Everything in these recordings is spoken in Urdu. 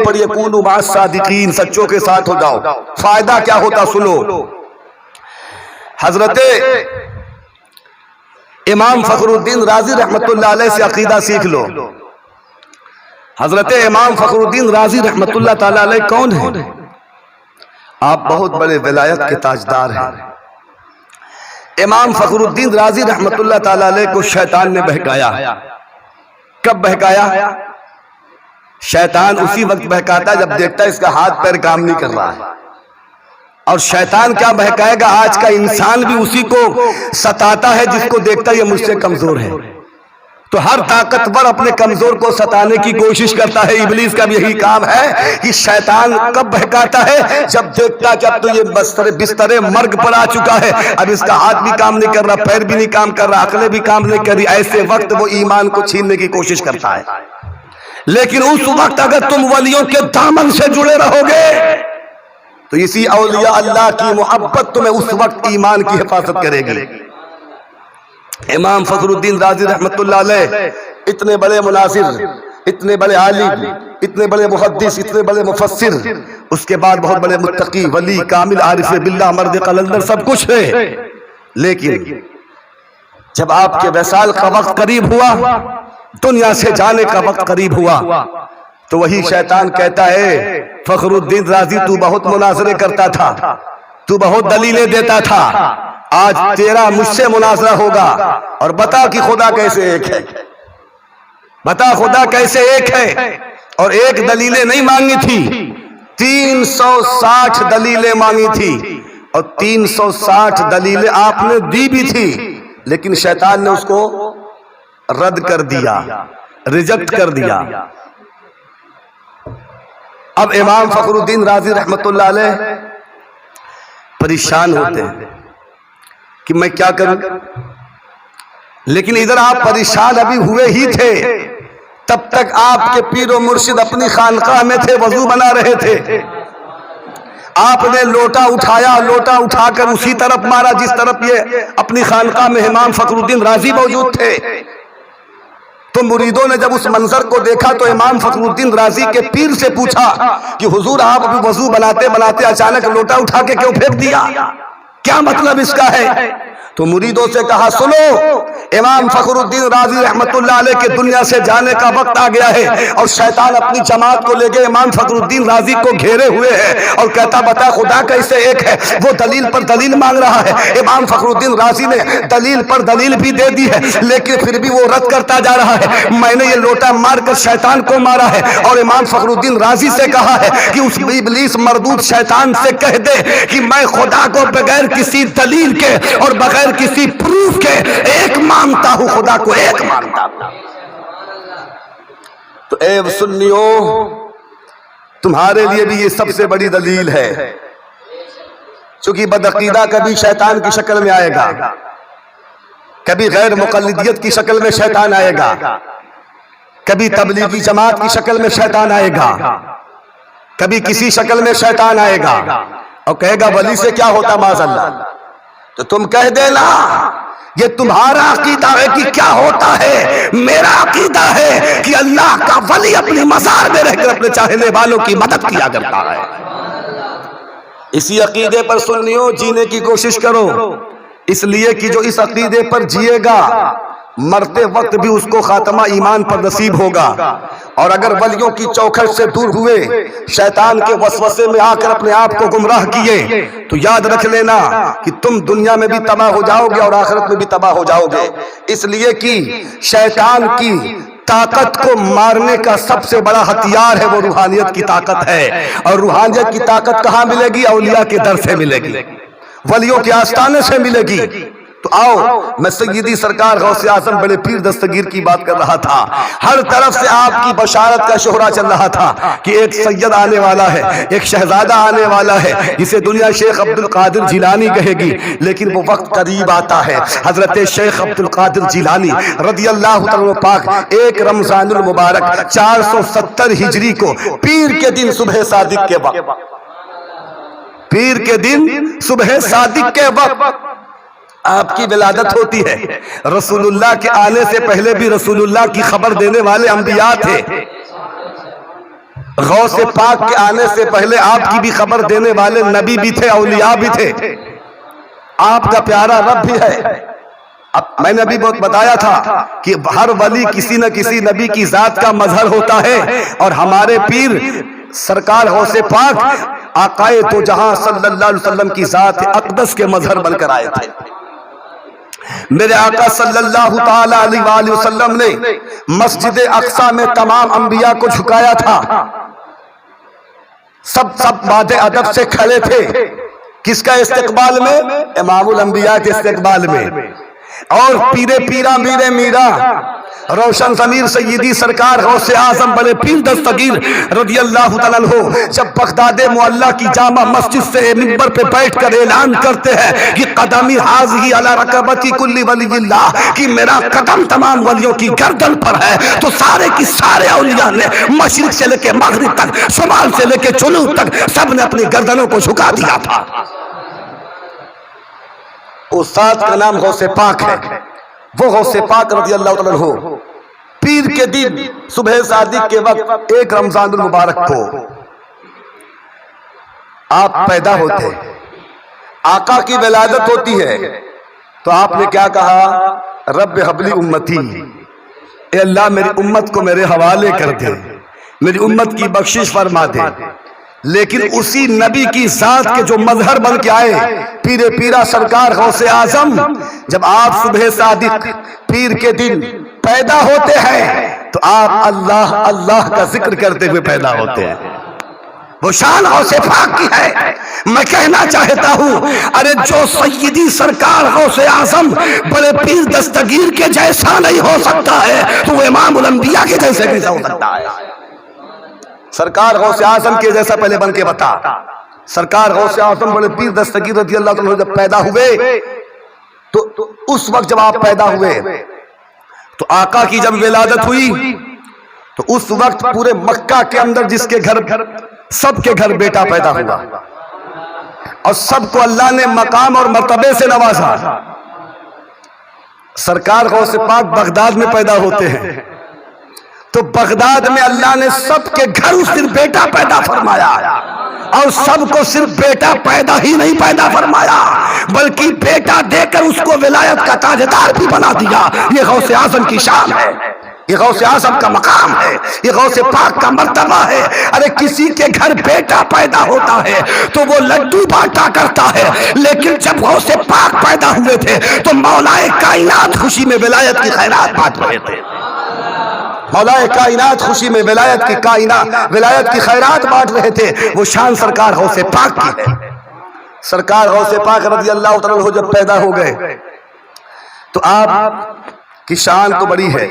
پڑھیے کونوا مع الصادقین، سچوں کے ساتھ ہو جاؤ. فائدہ کیا ہوتا سنو. حضرت امام فخر الدین رازی رحمت اللہ علیہ سے عقیدہ سیکھ لو. حضرت امام فخر الدین رازی رحمت اللہ تعالی علیہ کون ہیں؟ آپ بہت بڑے ولایت کے تاجدار ہیں. امام فخر الدین رازی رحمت اللہ تعالی علیہ کو شیطان نے بہکایا. کب بہکایا؟ شیطان اسی وقت بہکاتا ہے جب دیکھتا ہے اس کا ہاتھ پیر کام نہیں کر رہا ہے. اور شیطان کیا بہکائے گا؟ آج کا انسان بھی اسی کو ستاتا ہے جس کو دیکھتا ہے یہ مجھ سے کمزور ہے. تو ہر طاقتور اپنے کمزور کو ستانے کی کوشش کرتا ہے. ابلیس کا بھی یہی کام ہے کہ شیطان کب بہکاتا ہے؟ جب دیکھتا کہ اب تو یہ بستر مرگ پر آ چکا ہے، اب اس کا ہاتھ بھی کام نہیں کر رہا، پیر بھی نہیں کام کر رہا، عقلیں بھی کام نہیں کر رہی. ایسے وقت وہ ایمان کو چھیننے کی کوشش کرتا ہے. لیکن اس وقت اگر تم ولیوں کے دامن سے جڑے رہو گے تو اسی اولیاء اللہ کی محبت تمہیں اس وقت ایمان کی حفاظت کرے گی. امام فخر الدین رازی رحمت اللہ علیہ اتنے بڑے مناظر، اتنے بڑے عالم، اتنے بڑے محدث، اتنے بڑے مفسر، اس کے بعد بہت بڑے متقی، ولی، کامل، عارف باللہ، مرد قلندر، سب کچھ ہے. لیکن جب آپ کے وصال کا وقت قریب ہوا، دنیا سے جانے کا وقت قریب ہوا، تو وہی شیطان کہتا ہے فخر الدین رازی تو بہت مناظرے کرتا تھا، تو بہت دلیلیں دیتا تھا، آج تیرا مجھ سے مناظرہ ہوگا اور بتا کہ خدا کیسے ایک ہے. بتا خدا کیسے ایک ہے. اور ایک دلیلیں نہیں مانگی تھی، 360 دلیلیں مانگی تھی، اور 360 دلیلیں آپ نے دی بھی تھی، لیکن شیطان نے اس کو رد کر دیا، ریجیکٹ کر دیا. اب امام فخر الدین رازی رحمت اللہ علیہ پریشان ہوتے ہیں کہ میں کیا کروں. لیکن ادھر آپ پریشان ابھی ہوئے ہی تھے، تب تک آپ کے پیر و مرشد اپنی خانقاہ میں تھے، وضو بنا رہے تھے. آپ نے لوٹا اٹھایا، لوٹا اٹھا کر اسی طرف مارا جس طرف یہ اپنی خانقاہ میں امام فخر الدین رازی موجود تھے. تو مریدوں نے جب اس منظر کو دیکھا تو امام فخر الدین رازی کے پیر سے پوچھا کہ حضور آپ ابھی وضو بناتے بناتے اچانک لوٹا اٹھا کے کیوں پھینک دیا؟ کیا مطلب اس کا ہے؟ تو مریدوں سے کہا سنو، امام فخر الدین رازی رحمت اللہ علیہ کے دنیا سے جانے کا وقت آ گیا ہے، اور شیطان اپنی جماعت کو لے کے امام فخر الدین رازی کو گھیرے ہوئے ہے اور کہتا بتا خدا کیسے ایک ہے. وہ دلیل پر دلیل مانگ رہا ہے. امام فخر الدین رازی نے دلیل پر دلیل بھی دے دی ہے، لیکن پھر بھی وہ رد کرتا جا رہا ہے. میں نے یہ لوٹا مار کر شیطان کو مارا ہے. اور امام فخر الدین رازی سے کہا ہے کہ اس ابلیس مردود شیطان سے کہہ دے کہ میں خدا کو بغیر کسی دلیل کے اور بغیر کسی پروف کے ایک مانتا ہوں، خدا کو ایک مانتا ہوں. تو اے سنیو، تمہارے لیے بھی یہ سب سے بڑی دلیل ہے. چونکہ بدعقیدہ کبھی شیطان کی شکل میں آئے گا، کبھی غیر مقلدیت کی شکل میں شیطان آئے گا، کبھی تبلیغی جماعت کی شکل میں شیطان آئے گا، کبھی کسی شکل میں شیطان آئے گا اور کہے گا ولی سے کیا ہوتا معاذ اللہ. تو تم کہہ دینا یہ تمہارا عقیدہ ہے کہ کیا ہوتا ہے، میرا عقیدہ ہے کہ اللہ کا ولی اپنی مزار میں رہ کر اپنے چاہنے والوں کی مدد کیا کرتا ہے. اسی عقیدے پر سنیو جینے کی کوشش کرو، اس لیے کہ جو اس عقیدے پر جیے گا مرتے وقت بھی اس کو خاتمہ ایمان پر نصیب ہوگا. اور اگر ولیوں کی چوکھٹ سے دور ہوئے، شیطان کے وسوسے میں آ کر اپنے آپ کو گمراہ کیے، تو یاد رکھ لینا کہ تم دنیا میں بھی تباہ ہو جاؤ گے اور آخرت میں بھی تباہ ہو جاؤ گے. اس لیے کہ شیطان کی طاقت کو مارنے کا سب سے بڑا ہتھیار ہے وہ روحانیت کی طاقت ہے. اور روحانیت کی طاقت کہاں ملے گی؟ اولیاء کے در سے ملے گی، ولیوں کے آستانے سے ملے گی. تو آؤ، میں سیدی سرکار غوث اعظم بڑے پیر دستگیر کی بات کر رہا تھا. ہر طرف سے آپ کی بشارت کا شہرہ چل رہا تھا کہ ایک سید آنے والا ہے، ایک شہزادہ آنے والا ہے جسے دنیا شیخ عبد القادر جیلانی کہے گی. لیکن وہ وقت قریب آتا ہے. حضرت شیخ عبد القادر جیلانی رضی اللہ تعالیٰ پاک ایک رمضان المبارک 470 ہجری کو پیر کے دن صبح صادق کے وقت، پیر کے دن صبح صادق کے وقت آپ کی ولادت ہوتی ہے. رسول اللہ کے آنے سے پہلے بھی رسول اللہ کی خبر دینے والے انبیاء تھے. غوث پاک کے آنے سے پہلے آپ کی بھی خبر دینے والے نبی بھی تھے، اولیاء بھی تھے، آپ کا پیارا رب بھی ہے۔ اب میں نے ابھی بہت بتایا تھا کہ ہر ولی کسی نہ کسی نبی کی ذات کا مظہر ہوتا ہے، اور ہمارے پیر سرکار غوث پاک آقائے تو جہاں صلی اللہ علیہ وسلم کی ذات اقدس کے مظہر بن کر آئے تھے۔ میرے آقا صلی اللہ تعالی علیہ وآلہ وسلم نے مسجد اقصی میں تمام انبیاء کو جھکایا تھا، سب باد ادب سے کھڑے تھے۔ کس کا استقبال میں؟ امام الانبیاء کے استقبال میں۔ اور پیرے پیرا میرے میرا روشن ضمیر سیدی سرکار غوث اعظم بڑے پیر دستگیر رضی اللہ تعالیٰ عنہ جب بغداد معلیٰ کی جامع مسجد سے منبر پہ بیٹھ کر اعلان کرتے ہیں کہ قدمی حاضی علی رکبتی کل ولی اللہ، کہ میرا قدم تمام ولیوں کی گردن پر ہے، تو سارے کی سارے اولیاء نے مشرق سے لے کے مغرب تک، شمال سے لے کے جنوب تک سب نے اپنی گردنوں کو جھکا دیا تھا۔ استاد کا نام غوث پاک ہے۔ وہ غوث پاک رضی اللہ تعالیٰ عنہ پیر کے دن صبح صادق کے وقت ایک رمضان المبارک کو آپ پیدا ہوتے، آقا کی ولادت ہوتی ہے، تو آپ نے کیا کہا؟ رب حبلی امتی، اے اللہ میری امت کو میرے حوالے کر دے، میری امت کی بخشش فرما دے۔ لیکن اسی نبی کی ذات کے جو مظہر بن کے آئے پیر پیرا سرکار غوث اعظم، جب آپ صبح صادق پیر کے دن پیدا ہوتے ہیں تو آپ اللہ اللہ کا ذکر کرتے ہوئے پیدا ہوتے ہیں۔ وہ شان غوث پاک کی ہے۔ میں کہنا چاہتا ہوں، ارے جو سیدی سرکار غوث اعظم بڑے پیر دستگیر کے جیسا نہیں ہو سکتا ہے، تو وہ امام الانبیاء کے جیسے کیسا ہو سکتا ہے؟ سرکار غوث اعظم کے جیسا پہلے بن کے بتا۔ سرکار غوث اعظم بڑے پیر دستگیر رضی اللہ عنہ جب پیدا ہوئے تو اس وقت جب آپ پیدا ہوئے تو آقا کی جب ولادت ہوئی تو اس وقت پورے مکہ کے اندر جس کے گھر سب کے گھر بیٹا پیدا ہوا، اور سب کو اللہ نے مقام اور مرتبے سے نوازا۔ سرکار غوث پاک بغداد میں پیدا ہوتے ہیں تو بغداد میں اللہ نے سب کے گھر اس دن بیٹا پیدا فرمایا، اور سب کو صرف بیٹا پیدا ہی نہیں پیدا فرمایا بلکہ بیٹا دے کر اس کو ولایت کا تاجدار بھی بنا دیا۔ یہ غوث اعظم کی شان ہے، یہ غوث اعظم کا مقام ہے، یہ غوث پاک کا مرتبہ ہے۔ ارے کسی کے گھر بیٹا پیدا ہوتا ہے تو وہ لڈو بانٹا کرتا ہے، لیکن جب غوث پاک پیدا ہوئے تھے تو مولائے کائنات خوشی میں ولایت کی خیرات بانٹ رہے تھے۔ مولائے کائنات خوشی میں ولایت کی خیرات بانٹ رہے تھے۔ وہ شان سرکار غوث پاک کی ہے۔ سرکار غوث پاک رضی اللہ تعالیٰ عنہ جب پیدا ہو گئے تو آپ کی شان تو بڑی ہے۔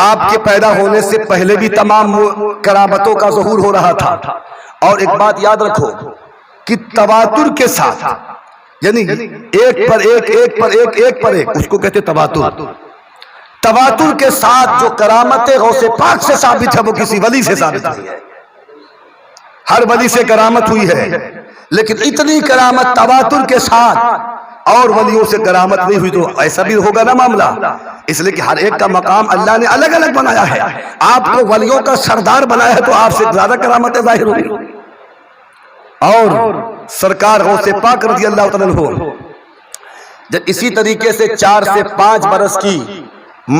آپ کے پیدا ہونے سے پہلے بھی تمام کرامتوں کا ظہور ہو رہا تھا، اور ایک بات یاد رکھو کہ تواتر کے ساتھ، یعنی ایک پر ایک ایک پر ایک ایک پر ایک، اس کو کہتے تواتر۔ تواتر کے ساتھ جو کرامت غوث پاک سے ثابت ہے وہ کسی ولی سے ثابت نہیں ہے۔ ہر ولی سے کرامت ہوئی ہے، لیکن اتنی کرامت تواتر کے ساتھ اور ولیوں سے کرامت نہیں ہوئی، تو ایسا بھی ہوگا نا معاملہ۔ اس لیے کہ ہر ایک کا مقام اللہ نے الگ الگ بنایا ہے۔ آپ کو ولیوں کا سردار بنایا ہے تو آپ سے زیادہ کرامتیں ظاہر ہوگی۔ اور سرکار غوث پاک رضی اللہ تعالیٰ عنہ جب اسی طریقے سے 4 سے 5 برس کی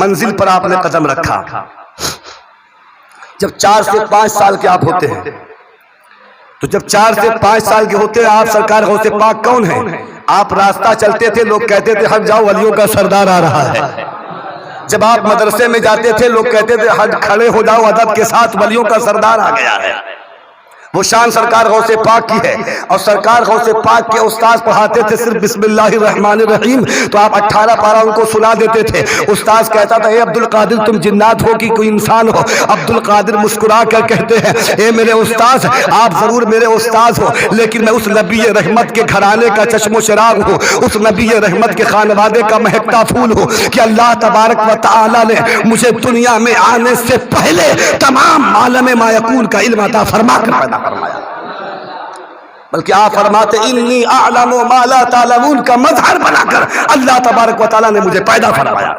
منزل پر آپ نے قدم رکھا، جب 4 سے 5 سال کے آپ ہوتے ہیں، تو جب 4 سے 5 سال کے ہوتے ہیں آپ سرکار غوث پاک کون ہیں؟ آپ راستہ چلتے تھے، لوگ کہتے تھے ہٹ جاؤ ولیوں کا سردار آ رہا ہے۔ جب آپ مدرسے میں جاتے تھے لوگ کہتے تھے ہٹ کھڑے ہو جاؤ ادب کے ساتھ ولیوں کا سردار آ گیا ہے۔ وہ شان سرکار غوث پاک کی ہے۔ اور سرکار غوث پاک کے استاذ پڑھاتے تھے صرف بسم اللہ الرحمن الرحیم، تو آپ 18 پارہ ان کو سنا دیتے تھے۔ استاذ کہتا تھا اے عبدالقادر تم جنات ہو کہ کوئی انسان ہو؟ عبدالقادر مسکرا کر کہتے ہیں اے میرے استاذ آپ ضرور میرے استاذ ہو، لیکن میں اس نبی رحمت کے گھرانے کا چشم و چراغ ہوں، اس نبی رحمت کے خانوادے کا مہکتا پھول ہوں کہ اللہ تبارک و تعالی نے مجھے دنیا میں آنے سے پہلے تمام عالم ما یکون کا علم عطا فرما کر پیدا فرمایا۔ بلکہ آپ فرماتے انی اعلم ما لا تعلمون کا مظہر بنا کر اللہ تبارک و تعالیٰ نے مجھے پیدا فرمایا۔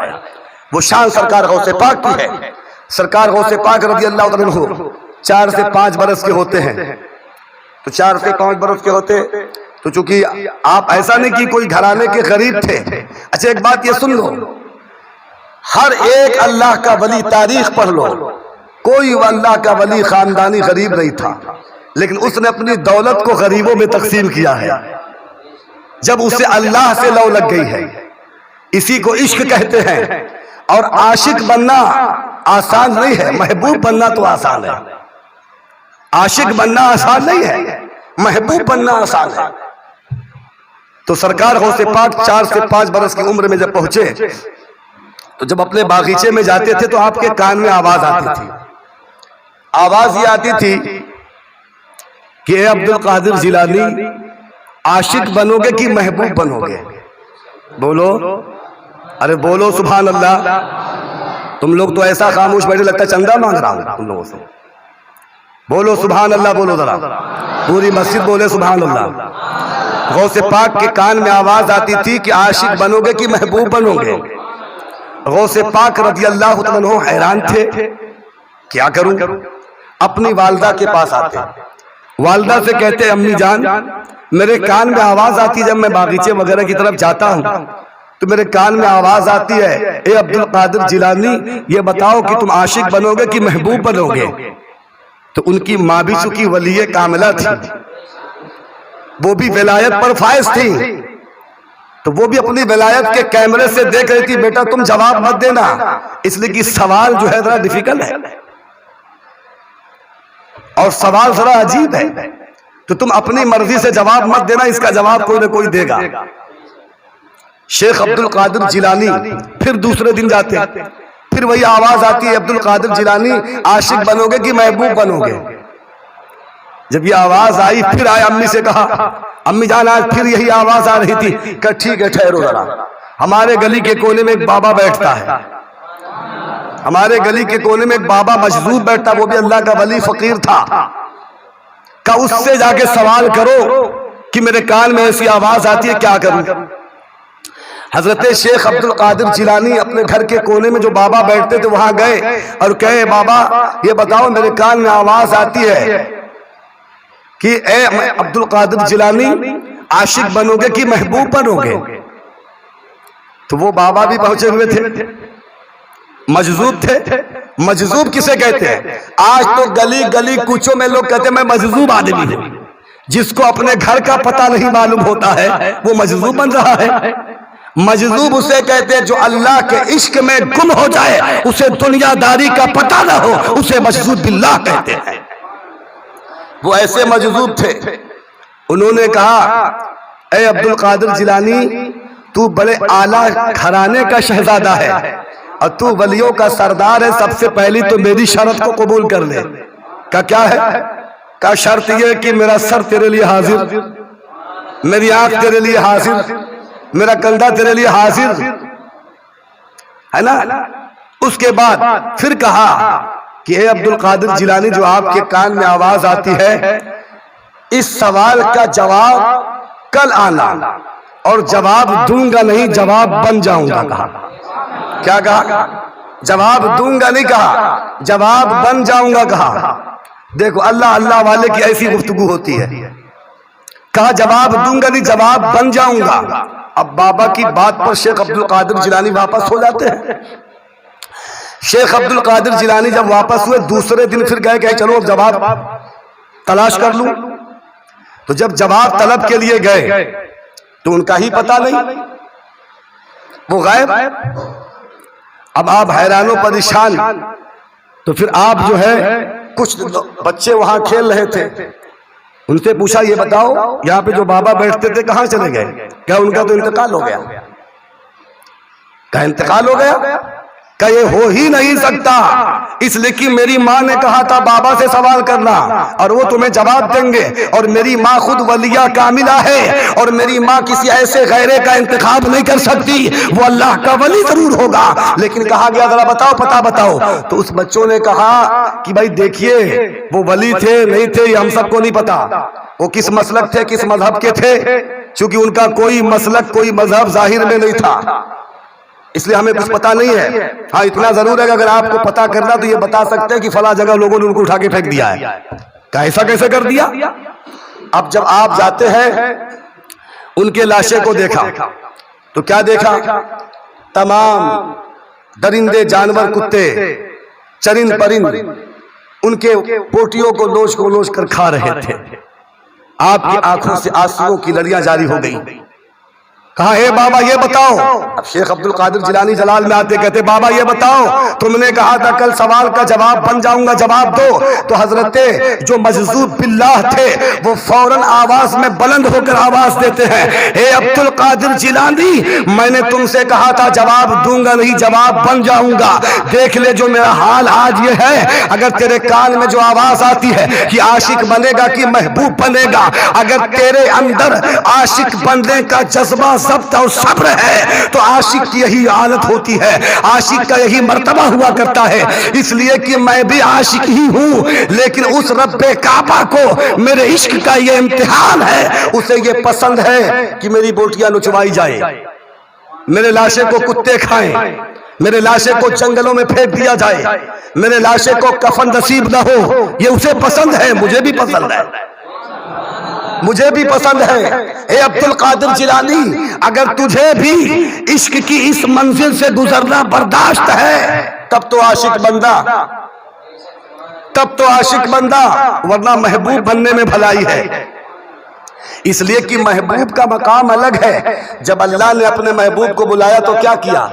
وہ شان سرکار غوث پاک کی ہے۔ سرکار غوث پاک رضی اللہ عنہ 4 سے 5 برس کے ہوتے ہیں، تو 4 سے 5 برس کے ہوتے تو چونکہ آپ ایسا نہیں کہ کوئی گھرانے کے غریب تھے. اچھا ایک بات یہ سن لو، ہر ایک اللہ کا ولی تاریخ پڑھ لو، کوئی اللہ کا ولی خاندانی غریب نہیں تھا، لیکن اس نے اپنی دولت کو غریبوں میں تقسیم کیا ہے جب اسے اللہ سے لو لگ گئی ہے. اسی کو عشق کہتے ہیں. اور عاشق بننا آسان نہیں ہے، محبوب بننا تو آسان ہے. عاشق بننا آسان نہیں ہے، محبوب بننا آسان ہے. تو سرکار غوث پاک 4 سے 5 برس کی عمر میں جب پہنچے تو جب اپنے باغیچے میں جاتے تھے تو آپ کے کان میں آواز آتی تھی. آواز یہ آتی تھی کہ اے عبد القادر جیلانی، عاشق بنو گے کہ محبوب بنو گے؟ بولو، ارے بولو سبحان اللہ. تم لوگ تو ایسا خاموش بیٹھے لگتا چندہ مانگ رہا ہوں تم لوگوں سے. بولو سبحان اللہ، بولو ذرا، پوری مسجد بولے سبحان اللہ. غوث پاک کے کان میں آواز آتی تھی کہ عاشق بنو گے کہ محبوب بنو گے؟ غوث پاک رضی اللہ عنہ حیران تھے، کیا کروں؟ اپنی والدہ کے پاس آتے، والدہ سے کہتے امی جان میرے کان میں آواز آتی جب میں باغیچے وغیرہ کی طرف جاتا ہوں تو میرے کان میں آواز آتی ہے اے عبد القادر جیلانی یہ بتاؤ کہ تم عاشق بنو گے کہ محبوب بنو گے؟ تو ان کی ماں بھی چونکہ ولی کاملہ تھی، وہ بھی ولایت پر فائز تھی، تو وہ بھی اپنی ولایت کے کیمرے سے دیکھ رہی تھی بیٹا تم جواب مت دینا، اس لیے کہ سوال جو ہے ذرا ڈیفیکلٹ ہے اور سوال ذرا عجیب ہے، تو تم اپنی مرضی سے جواب مت دینا، اس کا جواب کوئی نہ کوئی دے گا. شیخ عبد القادر جیلانی پھر دوسرے دن جاتے، پھر وہی آواز آتی ہے عبد القادر جیلانی عاشق بنو گے کہ محبوب بنو گے؟ جب یہ آواز آئی پھر آئے، امی سے کہا امی جان آج پھر یہی آواز آ رہی تھی. کہ ٹھیک ہے ٹھہرو ذرا، ہمارے گلی کے کونے میں ایک بابا بیٹھتا ہے، ہمارے گلی کے کونے میں ایک بابا مجذوب بیٹھتا، وہ بھی اللہ کا ولی فقیر تھا، کہ اس سے جا کے سوال کرو کہ میرے کان میں ایسی آواز آتی ہے کیا کروں؟ حضرت شیخ عبد القادر جیلانی اپنے گھر کے کونے میں جو بابا بیٹھتے تھے وہاں گئے اور کہے بابا یہ بتاؤ میرے کان میں آواز آتی ہے کہ اے عبد القادر جیلانی عاشق بنو گے کہ محبوب بنو گے؟ تو وہ بابا بھی پہنچے ہوئے تھے، مجذوب تھے. مجذوب کسے کہتے ہیں؟ آج تو گلی گلی کوچوں میں لوگ کہتے ہیں میں مجذوب آدمی ہوں. جس کو اپنے گھر کا پتہ نہیں معلوم ہوتا ہے وہ مجذوب بن رہا ہے. مجذوب اسے کہتے ہیں جو اللہ کے عشق میں گم ہو جائے، اسے دنیا داری کا پتہ نہ ہو، اسے مجذوب باللہ کہتے ہیں. وہ ایسے مجذوب تھے. انہوں نے کہا اے عبد القادر جیلانی تو بڑے اعلیٰ گھرانے کا شہزادہ ہے اور تو ولیوں کا سردار ہے، سب سے پہلی تو میری شرط کو قبول کر لے. کا کیا ہے؟ کا شرط یہ کہ میرا سر تیرے لیے حاضر، میری آنکھ تیرے لیے حاضر، میرا کندھا تیرے لیے حاضر ہے نا. اس کے بعد پھر کہا کہ اے عبد القادر جیلانی جو آپ کے کان میں آواز آتی ہے اس سوال کا جواب کل آنا، اور جواب دوں گا نہیں، جواب بن جاؤں گا. کہا کیا کہا؟ جواب دوں گا نہیں کہا، جواب بن جاؤں گا کہا. دیکھو اللہ اللہ والے کی ایسی گفتگو ہوتی ہے. کہا جواب دوں گا نہیں، جواب بن جاؤں گا. اب بابا کی بات پر شیخ عبد القادر جیلانی واپس ہو جاتے ہیں. شیخ عبد القادر جیلانی جب واپس ہوئے دوسرے دن پھر گئے کہ چلو اب جواب تلاش کر لوں. تو جب جواب طلب کے لیے گئے تو ان کا ہی پتہ نہیں، وہ غائب. اب آپ حیران و پریشان. تو پھر آپ جو ہے کچھ بچے وہاں کھیل رہے تھے، ان سے پوچھا یہ بتاؤ یہاں پہ جو بابا بیٹھتے تھے کہاں چلے گئے؟ کیا ان کا تو انتقال ہو گیا؟ کیا انتقال ہو گیا؟ کہ یہ ہو ہی نہیں سکتا، اس لیے کہ میری ماں نے کہا تھا بابا سے سوال کرنا اور وہ تمہیں جواب دیں گے، اور میری ماں خود ولیہ کاملہ ہے اور میری ماں کسی ایسے غیرے کا انتخاب نہیں کر سکتی، وہ اللہ کا ولی ضرور ہوگا. لیکن کہا گیا ذرا بتاؤ پتہ بتاؤ. تو اس بچوں نے کہا کہ بھائی دیکھیے وہ ولی تھے نہیں تھے یہ ہم سب کو نہیں پتا، وہ کس مسلک تھے کس مذہب کے تھے، چونکہ ان کا کوئی مسلک کوئی مذہب ظاہر میں نہیں تھا. اس لیے ہمیں کچھ پتا نہیں ہے. ہاں اتنا ضرور ہے کہ اگر آپ کو پتا کرنا تو یہ بتا سکتے ہیں کہ فلاں جگہ لوگوں نے ان کو اٹھا کے پھینک دیا ہے. ایسا کیسے کر دیا؟ اب جب آپ جاتے ہیں ان کے لاشیں کو دیکھا تو کیا دیکھا؟ تمام درندے جانور کتے چرند پرند ان کے پوٹیوں کو لوچ کر کھا رہے تھے. آپ کی آنکھوں سے آنسوؤں کی لڑیاں جاری ہو گئی. کہا اے بابا یہ بتاؤ. اب شیخ عبد القادر جیلانی جلال میں آتے کہتے بابا یہ بتاؤ تم نے کہا تھا کل سوال کا جواب بن جاؤں گا جواب دو. تو حضرت جو مجذوب باللہ تھے وہ فوراً آواز میں بلند ہو کر آواز دیتے ہیں اے عبد القادر جیلانی میں نے تم سے کہا تھا جواب دوں گا نہیں جواب بن جاؤں گا. دیکھ لے جو میرا حال آج یہ ہے اگر تیرے کان میں جو آواز آتی ہے کہ عاشق بنے گا کہ محبوب بنے گا اگر تیرے اندر عاشق بننے کا جذبہ ضبط اور صبر ہے تو عاشق کی یہی حالت ہوتی ہے. عاشق کا یہی مرتبہ ہوا کرتا ہے. اس لیے کہ میں بھی عاشق ہی ہوں لیکن اس رب کعبہ کو میرے عشق کا یہ امتحان ہے. اسے یہ پسند ہے کہ میری بوٹیاں نچوائی جائے میرے لاشے کو کتے کھائیں میرے لاشے کو جنگلوں میں پھینک دیا جائے میرے لاشے کو کفن نصیب نہ ہو. یہ اسے پسند ہے مجھے بھی پسند ہے مجھے بھی پسند ہے. اے عبد القادر جیلانی اگر تجھے بھی عشق کی اس منزل سے گزرنا برداشت ہے تب تو عاشق بندہ ورنہ محبوب بننے میں بھلائی ہے. اس لیے کہ محبوب کا مقام الگ ہے. جب اللہ نے اپنے محبوب کو بلایا تو کیا کیا؟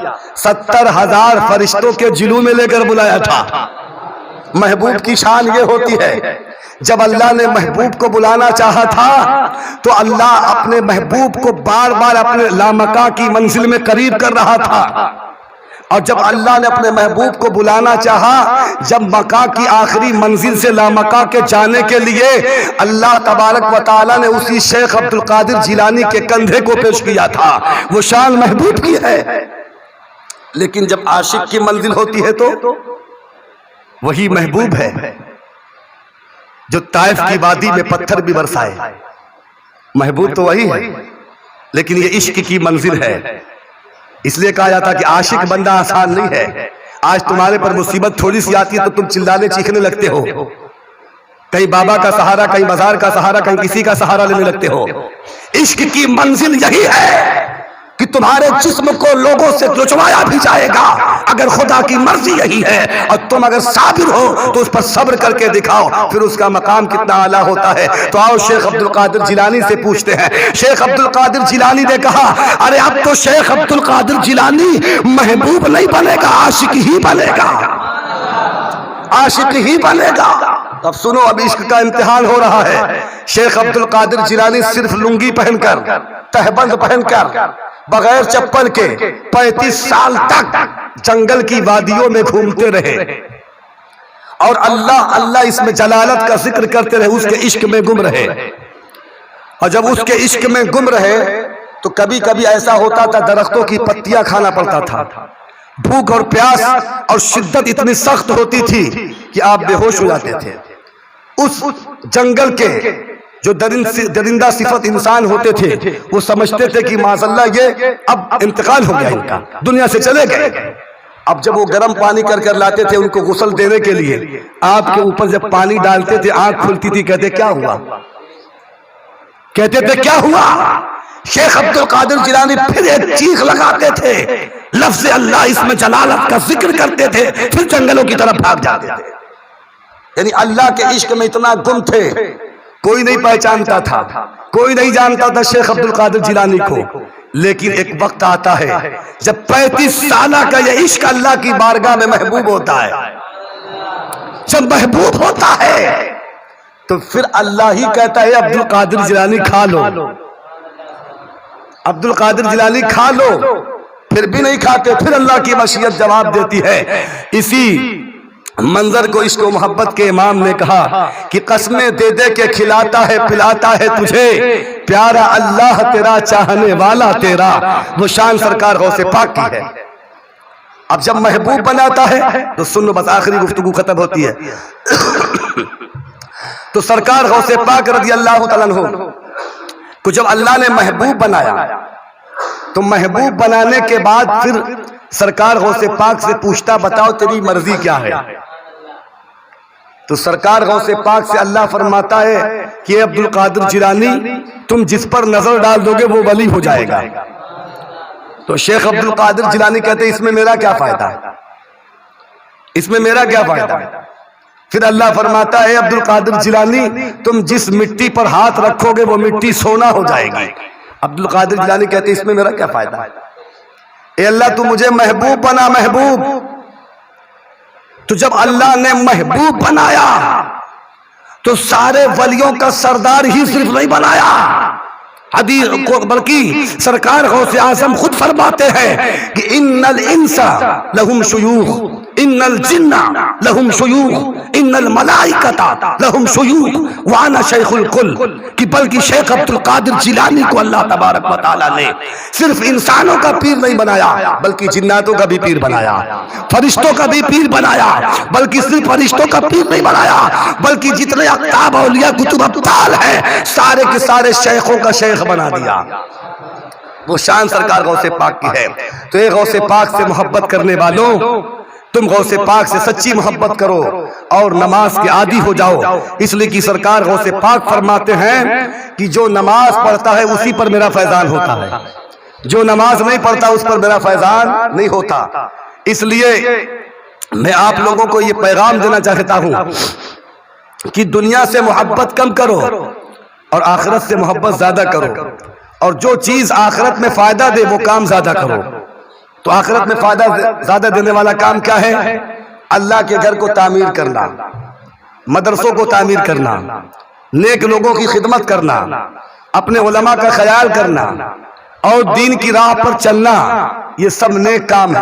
70,000 فرشتوں کے جلو میں لے کر بلایا تھا. محبوب کی شان یہ ہوتی ہے جب اللہ نے محبوب کو بلانا چاہا تھا تو اللہ اپنے محبوب کو بار بار اپنے لامکا کی منزل میں قریب کر رہا تھا. اور جب اللہ نے اپنے محبوب کو بلانا چاہا جب مکہ کی آخری منزل سے لامکا کے جانے کے لیے اللہ تبارک و تعالی نے اسی شیخ عبد القادر جیلانی کے کندھے کو پیش کیا تھا. وہ شان محبوب کی ہے. لیکن جب عاشق کی منزل ہوتی ہے تو وہی محبوب ہے جو طائف کی وادی میں پتھر بھی برسائے. محبوب تو وہی ہے لیکن یہ عشق کی منزل ہے. اس لیے کہا جاتا کہ عاشق بندہ آسان نہیں ہے. آج تمہارے پر مصیبت تھوڑی سی آتی ہے تو تم چلانے چیخنے لگتے ہو کہیں بابا کا سہارا کہیں مزار کا سہارا کہیں کسی کا سہارا لینے لگتے ہو. عشق کی منزل یہی ہے کہ تمہارے جسم کو لوگوں سے نچوایا بھی جائے گا اگر خدا کی مرضی یہی ہے اور تم اگر صابر ہو تو اس پر صبر کر کے دکھاؤ پھر اس کا مقام کتنا اعلیٰ ہوتا ہے. تو آؤ شیخ عبد القادر جیلانی سے پوچھتے ہیں. شیخ عبد القادر جیلانی نے کہا ارے اب تو شیخ عبد القادر جیلانی محبوب نہیں بنے گا عاشق ہی بنے گا عاشق ہی بنے گا. اب سنو اب عشق کا امتحان ہو رہا ہے. شیخ عبد القادر جیلانی صرف لنگی پہن کر تہبند پہن کر بغیر چپل کے 35 سال تک جنگل کی وادیوں میں گھومتے رہے اور اللہ اللہ اس میں جلالت کا ذکر کرتے رہے اس کے عشق میں گم رہے. اور جب اس کے عشق میں گم رہے تو کبھی کبھی ایسا ہوتا تھا درختوں کی پتیاں کھانا پڑتا تھا. بھوک اور پیاس اور شدت اتنی سخت ہوتی تھی کہ آپ بے ہوش ہو جاتے تھے. اس جنگل کے جو درندہ صفت انسان ہوتے تھے وہ سمجھتے تھے کہ معاذ اللہ یہ اب انتقال ہو گیا ان کا دنیا سے چلے گئے. اب جب وہ گرم پانی کر کر لاتے تھے ان کو غسل دینے کے لیے آپ کے اوپر جب پانی ڈالتے تھے آنکھ کھلتی تھی کہتے کیا ہوا کہتے تھے کیا ہوا. شیخ عبد القادر جیلانی پھر ایک چیخ لگاتے تھے لفظ اللہ اس میں جلالت کا ذکر کرتے تھے پھر جنگلوں کی طرف بھاگ جاتے تھے. یعنی اللہ کے عشق میں اتنا گم تھے کوئی نہیں پہچانتا تھا کوئی نہیں جانتا تھا شیخ عبد القادر جیلانی کو. لیکن ایک وقت آتا ہے جب 35 سالہ کا یہ عشق اللہ کی بارگاہ میں محبوب ہوتا ہے. جب محبوب ہوتا ہے تو پھر اللہ ہی کہتا ہے عبد القادر جیلانی کھا لو عبد القادر جیلانی کھا لو. پھر بھی نہیں کھاتے پھر اللہ کی مشیت جواب دیتی ہے. اسی منظر کو عشق و محبت کے امام نے کہا کہ قسمیں دے دے کے کھلاتا ہے پلاتا ہے تجھے پیارا اللہ تیرا چاہنے والا تیرا. وہ شان سرکار غوث پاک کی ہے. اب جب محبوب بناتا ہے تو سنو بس آخری گفتگو ختم ہوتی ہے. تو سرکار غوث پاک رضی اللہ تعالیٰ عنہ کو جب اللہ نے محبوب بنایا تو محبوب بنانے کے بعد پھر سرکار غوث پاک سے پوچھتا بتاؤ تیری مرضی کیا ہے؟ تو سرکار غوث پاک سے اللہ فرماتا ہے کہ عبد القادر جیلانی تم جس پر نظر ڈال دو گے وہ ولی ہو جائے گا۔ تو شیخ عبد القادر جیلانی کہتے اس میں میرا کیا فائدہ ہے؟ اس میں میرا کیا فائدہ ہے؟ پھر اللہ فرماتا ہے عبد القادر جیلانی تم جس مٹی پر ہاتھ رکھو گے وہ مٹی سونا ہو جائے گی۔ عبد القادر جیلانی کہتے اس میں میرا کیا فائدہ ہے؟ اے اللہ تو مجھے محبوب بنا، محبوب۔ تو جب اللہ نے محبوب بنایا تو سارے ولیوں کا سردار ہی صرف نہیں بنایا، حدیث کو بلکہ سرکار غوث اعظم خود فرماتے ہیں کہ ان الانس لہم شیوخ، ان الجن لہم شیوخ، ان الملائکۃ لہم شیوخ وانا شیخ الکل، کہ بلکہ شیخ عبد القادر جیلانی کو اللہ تبارک و تعالی نے صرف انسانوں کا پیر نہیں بنایا بلکہ جناتوں کا بھی پیر بنایا، فرشتوں کا بھی پیر بنایا، بلکہ صرف فرشتوں کا پیر نہیں بنایا بلکہ جتنے اقطاب اولیاء کتب ابطال ہیں سارے کے سارے شیخوں کا شیخ بنا دیا۔ وہ شان سرکار غوث پاک کی ہے۔ تو اے غوث پاک سے محبت کرنے والوں، تم غوث پاک سے سچی محبت کرو اور نماز کے عادی ہو جاؤ، اس لیے کہ سرکار غوث پاک فرماتے ہیں کہ جو نماز پڑھتا ہے اسی پر میرا فیضان ہوتا ہے، جو نماز نہیں پڑھتا اس پر میرا فیضان نہیں ہوتا۔ اس لیے میں آپ لوگوں کو یہ پیغام دینا چاہتا ہوں کہ دنیا سے محبت کم کرو اور آخرت سے محبت زیادہ کرو، اور جو چیز آخرت میں فائدہ دے وہ کام زیادہ کرو۔ تو آخرت میں فائدہ زیادہ دینے والا کام کیا ہے؟ اللہ کے گھر کو تعمیر کرنا، مدرسوں کو تعمیر کرنا، نیک لوگوں کی خدمت کرنا، اپنے علماء کا خیال کرنا اور دین کی راہ پر چلنا، یہ سب نیک کام ہے۔